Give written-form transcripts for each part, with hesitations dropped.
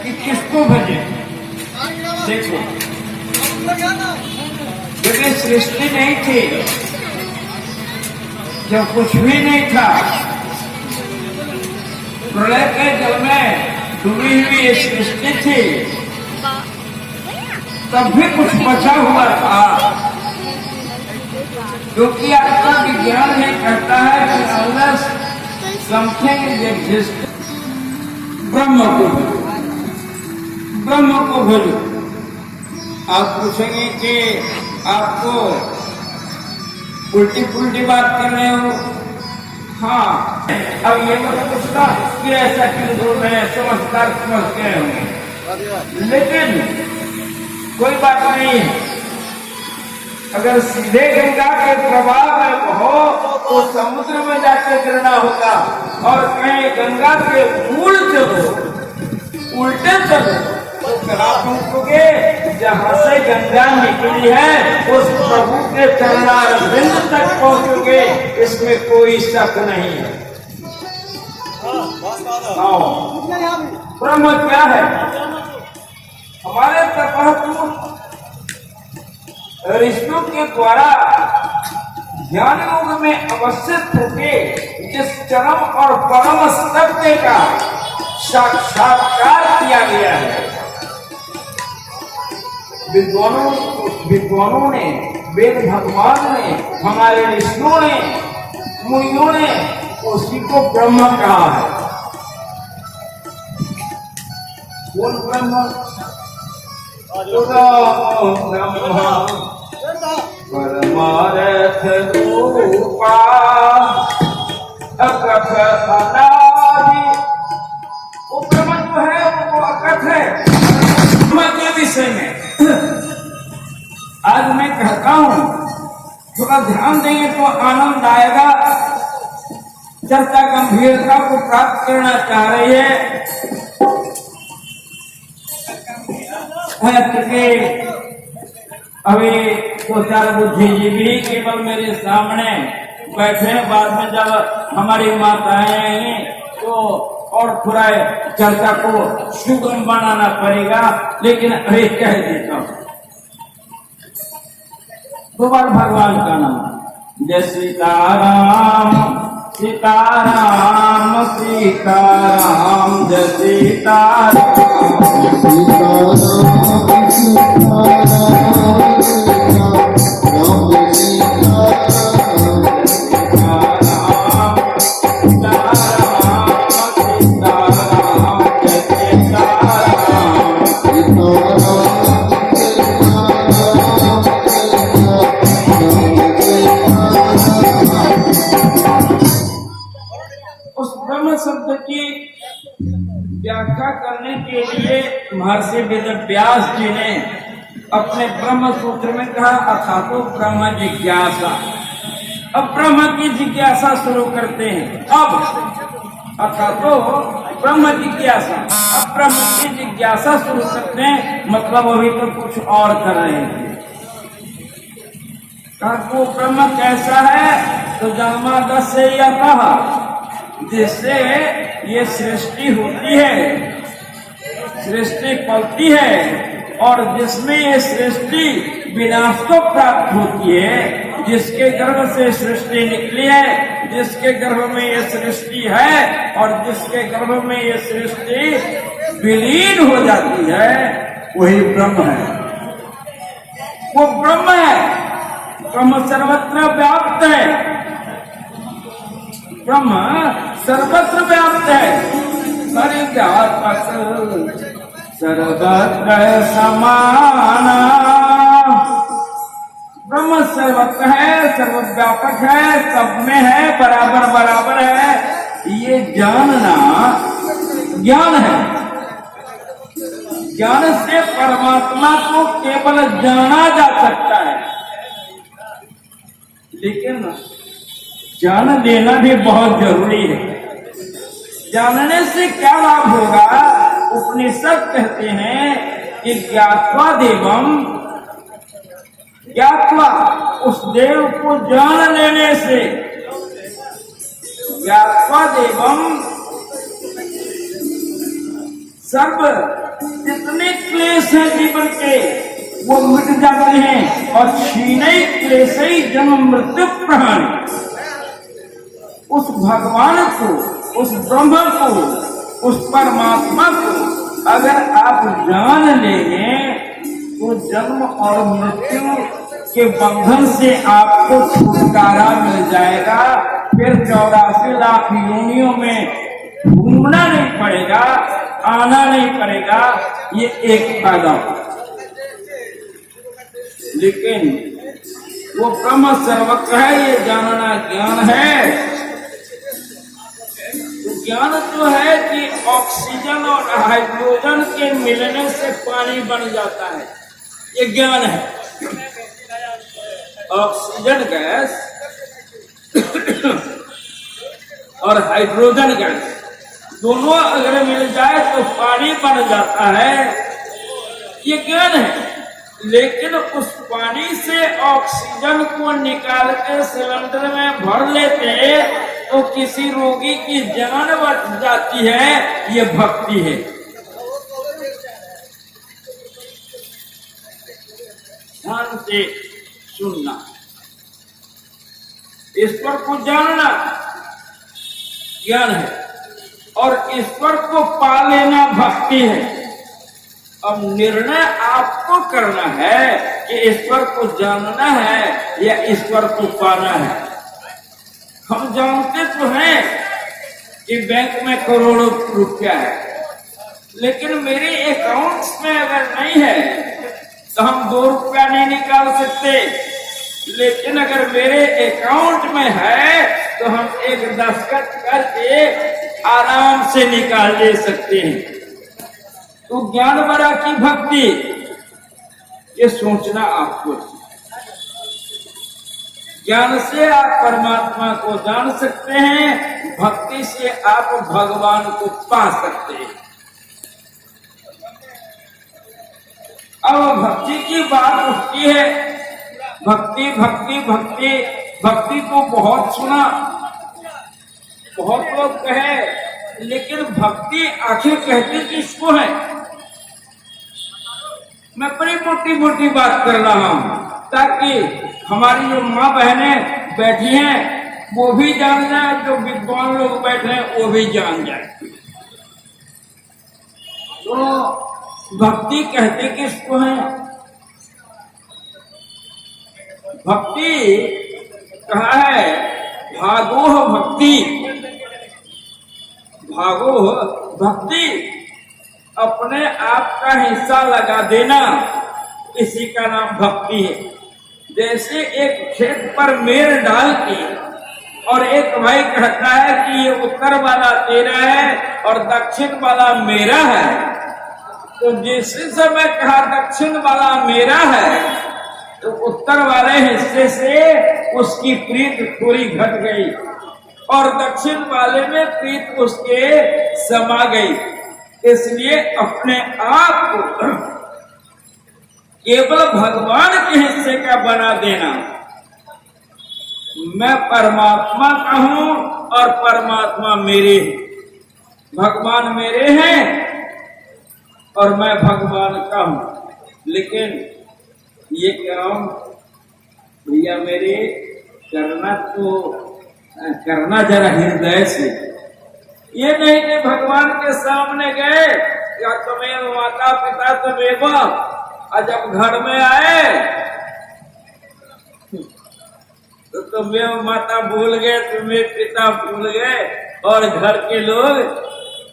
कि किसको भजे। देखो, जब ये सृष्टि नहीं थी, जब कुछ भी नहीं था, प्रलय के जल में डूबी हुई ये सृष्टि थी, तब भी कुछ बचा हुआ था, क्योंकि आपका विज्ञान ये कहता है कि अनलेस समथिंग इज एग्जिस्ट, ब्रह्म को भजो। आप पूछेंगे कि आपको उल्टी पुल्टी बात कर रहे हो। हाँ, अब ये मत पूछना कि ऐसा क्यों बोल रहे हैं, समझदार समझ गए होंगे, लेकिन कोई बात नहीं है। अगर सीधे गंगा के प्रवाह में बहो तो समुद्र में जाके गिरना होगा, और कहीं गंगा के मूल चलो, उल्टे चलो, तो कहाँ पहुंचोगे? जहाँ से गंगा निकली है उस प्रभु के चरणारविंद तक पहुंचोगे, इसमें कोई शक नहीं है। ब्रह्म क्या है? हमारे तपः ऋषियों के द्वारा ज्ञान योग में अवस्थित होके जिस चरम और परम सत्य का साक्षात्कार किया गया है, विद्वानों ने, वेद भगवान ने, हमारे ऋषियों ने, मुनियों ने उसी को ब्रह्म कहा है। कौन ब्रह्म? परमार्थ रूपा अकथ अनादि। वो ब्रह्म जो है वो अकथ है। ब्रह्म के विषय में आज मैं कहता हूं, थोड़ा ध्यान देंगे तो आनंद आएगा। चर्चा गंभीरता को प्राप्त करना चाह रही है, क्योंकि अभी दो चार बुद्धिजीवी केवल मेरे सामने बैठे, बाद में जब हमारी माताएं आएंगी तो और थोड़ा चर्चा को सुगम बनाना पड़ेगा, लेकिन अभी कह देता हूं। दो बार भगवान का नाम, जय सीताराम सीताराम सीताराम, जय सीताराम शब्द की व्याख्या करने के लिए महर्षि वेदव्यास जी ने अपने ब्रह्म सूत्र में कहा, अथा तो ब्रह्म जिज्ञासा। अब ब्रह्म की जिज्ञासा शुरू करते हैं। अब अथा तो ब्रह्म जिज्ञासा, अब ब्रह्म की जिज्ञासा शुरू करते हैं, मतलब अभी तो कुछ और कर रहे हैं। कहा वो ब्रह्म कैसा है? तो जन्मादि से यह कहा, जिससे ये सृष्टि होती है, सृष्टि पलती है, और जिसमें ये सृष्टि विनाश को प्राप्त होती है, जिसके गर्भ से सृष्टि निकली है, जिसके गर्भ में ये सृष्टि है, और जिसके गर्भ में ये सृष्टि विलीन हो जाती है, वही ब्रह्म है। वो ब्रह्म है। ब्रह्म सर्वत्र व्याप्त है। ब्रह्म सर्वत्र व्याप्त है, परिव्यापक सर्वत्र समाना। ब्रह्म सर्वत्र है, सर्वव्यापक है, सब में है, बराबर बराबर है। ये जानना ज्ञान है। ज्ञान से परमात्मा को केवल जाना जा सकता है, लेकिन जान लेना भी बहुत जरूरी है। जानने से क्या लाभ होगा? उपनिषद कहते हैं कि ज्ञात्वा देवम, ज्ञात्वा उस देव को जान लेने से, ज्ञात्वा देवम सर्व जितने क्लेश हैं जीवन के वो मिट जाते हैं और क्षीणे क्लेशई जन्म मृत्यु प्रहारी। उस भगवान को, उस ब्रह्म को, उस परमात्मा को अगर आप जान लेंगे तो जन्म और मृत्यु के बंधन से आपको छुटकारा मिल जाएगा। फिर 84 लाख योनियों में घूमना नहीं पड़ेगा, आना नहीं पड़ेगा। ये एक फायदा। लेकिन वो ब्रह्म सर्वत्र है, ये जानना ज्ञान है। ज्ञान जो है कि ऑक्सीजन और हाइड्रोजन के मिलने से पानी बन जाता है, ये ज्ञान है। ऑक्सीजन गैस और हाइड्रोजन गैस दोनों अगर मिल जाए तो पानी बन जाता है, ये ज्ञान है। लेकिन उस पानी से ऑक्सीजन को निकाल के सिलेंडर में भर लेते तो किसी रोगी की जान बच जाती है, ये भक्ति है। ध्यान से सुनना, ईश्वर को जानना ज्ञान है और ईश्वर को पा लेना भक्ति है। अब निर्णय आपको करना है कि ईश्वर को जानना है या ईश्वर को पाना है। हम जानते तो हैं कि बैंक में करोड़ों रुपया है, लेकिन मेरे अकाउंट्स में अगर नहीं है तो हम 2 रुपया नहीं निकाल सकते। लेकिन अगर मेरे अकाउंट में है तो हम एक दस्तखत करके आराम से निकाल ले सकते हैं। तो ज्ञान बड़ा की भक्ति, ये सोचना आपको। ज्ञान से आप परमात्मा को जान सकते हैं, भक्ति से आप भगवान को पा सकते हैं। अब भक्ति की बात उठती है, भक्ति भक्ति भक्ति भक्ति को बहुत सुना, बहुत लोग कहे, लेकिन भक्ति आखिर कहते किसको है? मैं बड़ी मोटी मोटी बात कर रहा हूं ताकि हमारी जो माँ बहनें बैठी हैं वो भी जान जाए, जो विद्वान लोग बैठे हैं वो भी जान जाए। तो भक्ति कहते किसको है? भक्ति कहा है भागोह भक्ति, भागोह भक्ति, अपने आप का हिस्सा लगा देना, इसी का नाम भक्ति है। जैसे एक खेत पर मेर डाल के और एक भाई कहता है कि ये उत्तर वाला तेरा है और दक्षिण वाला मेरा है, तो जिस समय कहा दक्षिण वाला मेरा है तो उत्तर वाले हिस्से से उसकी प्रीत थोड़ी घट गई और दक्षिण वाले में प्रीत उसके समा गई। इसलिए अपने आप को केवल भगवान के हिस्से का बना देना। मैं परमात्मा का हूं और परमात्मा मेरे हैं, भगवान मेरे हैं और मैं भगवान का हूं। लेकिन ये काम भैया मेरे करना जरा हृदय से। ये नहीं कि भगवान के सामने गए या तुम्हें माता पिता तुम्हें और जब घर में आए तो तुम्हें माता भूल गए, तुम्हें पिता भूल गए और घर के लोग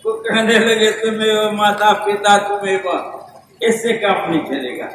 को कहने लगे तुम्हें माता पिता तुम्हें। इससे काम नहीं चलेगा।